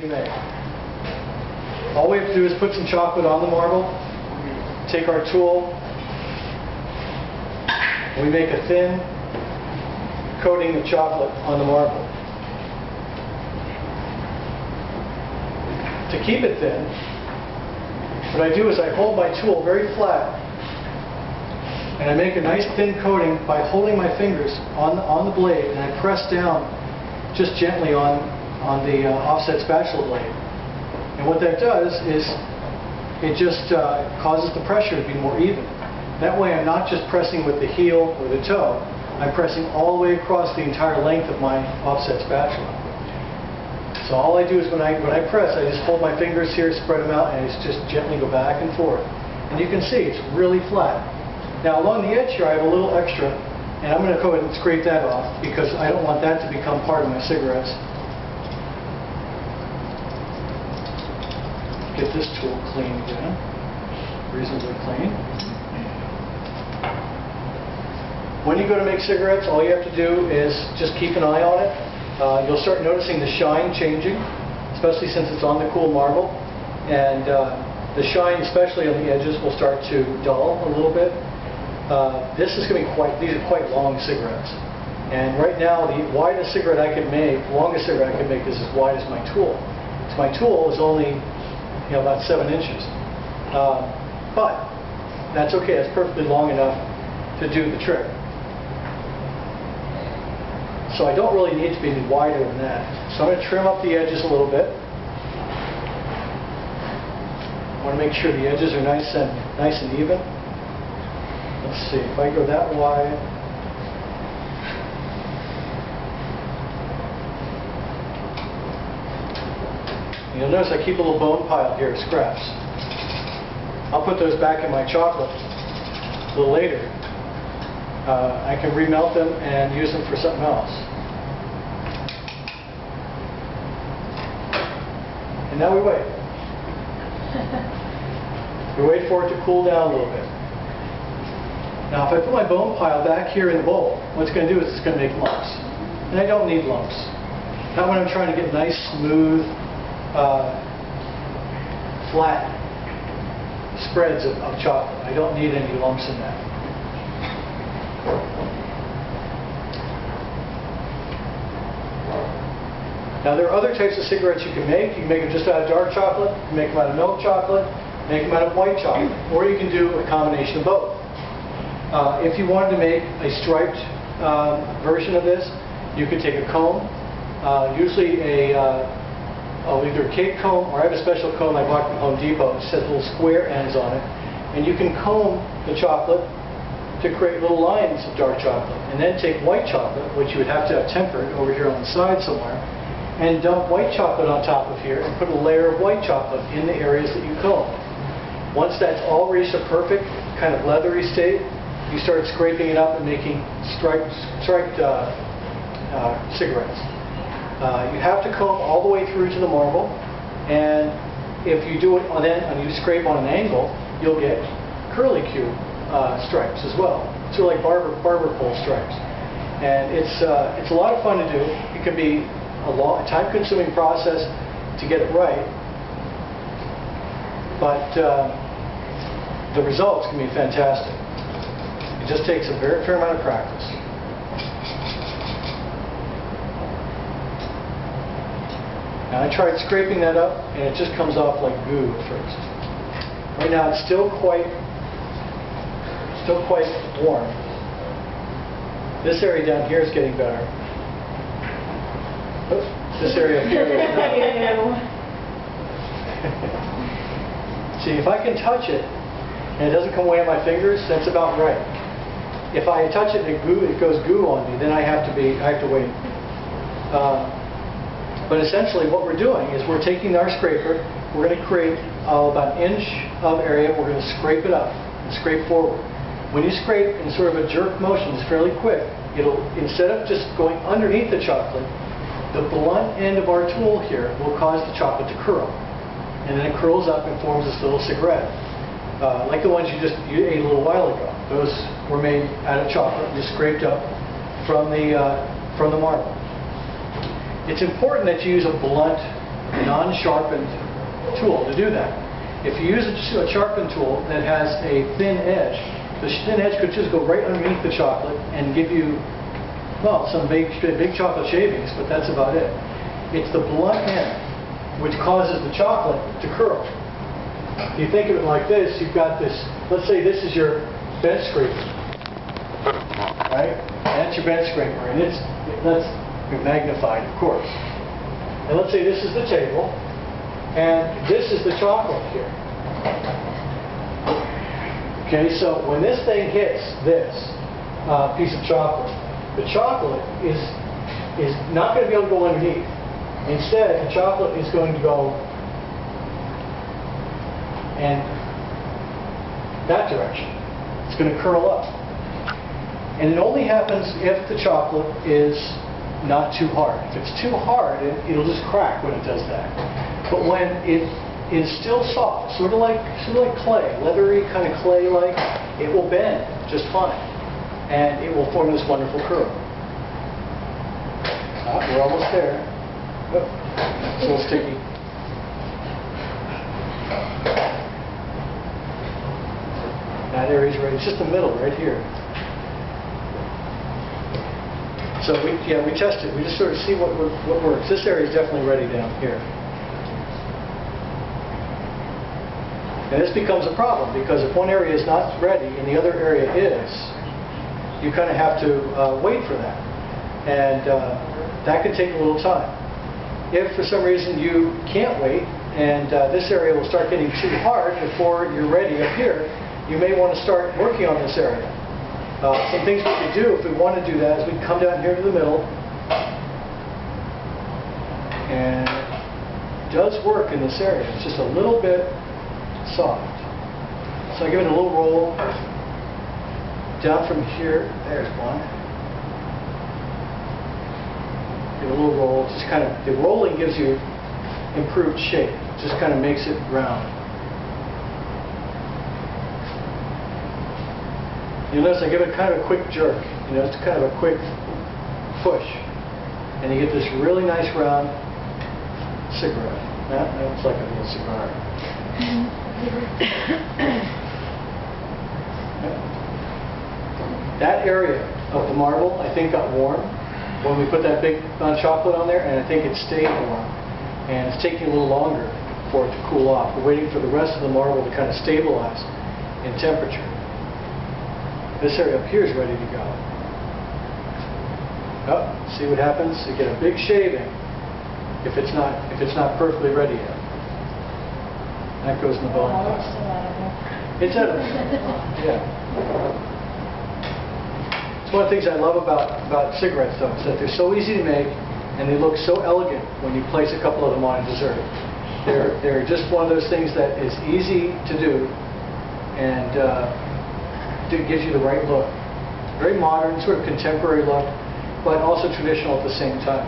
you make. All we have to do is put some chocolate on the marble, take our tool, we make a thin coating of chocolate on the marble. To keep it thin, what I do is I hold my tool very flat and I make a nice thin coating by holding my fingers on the blade, and I press down just gently on the offset spatula blade. And what that does is it just causes the pressure to be more even. That way I'm not just pressing with the heel or the toe, I'm pressing all the way across the entire length of my offset spatula. So all I do is when I press, I just hold my fingers here, spread them out, and I just gently go back and forth. And you can see it's really flat. Now along the edge here I have a little extra, and I'm going to go ahead and scrape that off because I don't want that to become part of my cigarettes. Get this tool clean again, reasonably clean. When you go to make cigarettes, all you have to do is just keep an eye on it. You'll start noticing the shine changing, especially since it's on the cool marble. And the shine, especially on the edges, will start to dull a little bit. These are quite long cigarettes. And right now, the widest cigarette I could make, the longest cigarette I could make is as wide as my tool. So my tool is only about 7 inches. But that's okay, that's perfectly long enough to do the trick. So I don't really need to be any wider than that. So I'm going to trim up the edges a little bit. I want to make sure the edges are nice and even. Let's see, if I go that wide, you'll notice I keep a little bone pile here, scraps. I'll put those back in my chocolate a little later. I can remelt them and use them for something else. And now we wait. We wait for it to cool down a little bit. Now if I put my bone pile back here in the bowl, what it's going to do is it's going to make lumps. And I don't need lumps. Not when I'm trying to get nice, smooth, flat spreads of chocolate. I don't need any lumps in that. Now there are other types of cigarettes you can make. You can make them just out of dark chocolate, you can make them out of milk chocolate, make them out of white chocolate, or you can do a combination of both. If you wanted to make a striped version of this, you could take a comb, usually either a cake comb, or I have a special comb I bought from Home Depot. It has little square ends on it, and you can comb the chocolate to create little lines of dark chocolate, and then take white chocolate, which you would have to have tempered over here on the side somewhere, and dump white chocolate on top of here and put a layer of white chocolate in the areas that you comb. Once that's all reached a perfect kind of leathery state, you start scraping it up and making striped cigarettes. You have to comb all the way through to the marble, and if you do it and you scrape on an angle, you'll get curlicue stripes as well. So like barber pole stripes, and it's a lot of fun to do. It can be a time-consuming process to get it right, but the results can be fantastic. It just takes a very fair amount of practice. Now I tried scraping that up, and it just comes off like goo at first. Right now it's still quite warm. This area down here is getting better. Oops, this area up here is not. See, if I can touch it and it doesn't come away on my fingers, that's about right. If I touch it and it goes goo on me, then I have to wait. But essentially what we're doing is we're taking our scraper, we're going to create about an inch of area, we're going to scrape it up and scrape forward. When you scrape in sort of a jerk motion, it's fairly quick. Instead of just going underneath the chocolate, the blunt end of our tool here will cause the chocolate to curl. And then it curls up and forms this little cigarette. Like the ones you ate a little while ago. Those were made out of chocolate and just scraped up from the marble. It's important that you use a blunt non-sharpened tool to do that. If you use a sharpened tool that has a thin edge, the thin edge could just go right underneath the chocolate and give you, well, some big chocolate shavings, but that's about it. It's the blunt end which causes the chocolate to curl. If you think of it like this, you've got this, let's say this is your bench scraper, right? That's your bench scraper, and that's magnified, of course. And let's say this is the table, and this is the chocolate here. Okay, so when this thing hits this piece of chocolate, the chocolate is not going to be able to go underneath. Instead, the chocolate is going to go in that direction. It's going to curl up. And it only happens if the chocolate is not too hard. If it's too hard, it'll just crack when it does that. But when it is still soft, sort of like clay, leathery kind of clay-like, it will bend just fine, and it will form this wonderful curl. We're almost there. Oh, it's a little sticky. That area's ready. It's just the middle right here. So we test it. We just sort of see what works. This area is definitely ready down here. And this becomes a problem because if one area is not ready and the other area is, you kind of have to wait for that. And that can take a little time. If for some reason you can't wait and this area will start getting too hard before you're ready up here, you may want to start working on this area. Some things we could do if we want to do that is we come down here to the middle, and it does work in this area. It's just a little bit soft. So I give it a little roll down from here. There's one. Give it a little roll. Just kind of, the rolling gives you improved shape. Just kind of makes it round. You'll notice I give it kind of a quick jerk. You know, it's kind of a quick push. And you get this really nice round cigarette. That looks like a little cigar. That area of the marble, I think, got warm when we put that big chocolate on there, and I think it stayed warm. And it's taking a little longer for it to cool off. We're waiting for the rest of the marble to kind of stabilize in temperature. This area up here is ready to go. Oh, see what happens? You get a big shaving if it's not perfectly ready yet. That goes in the bone. It's edible. Yeah. It's one of the things I love about cigarettes, though, is that they're so easy to make and they look so elegant when you place a couple of them on a dessert. They're just one of those things that is easy to do and it gives you the right look. Very modern, sort of contemporary look, but also traditional at the same time.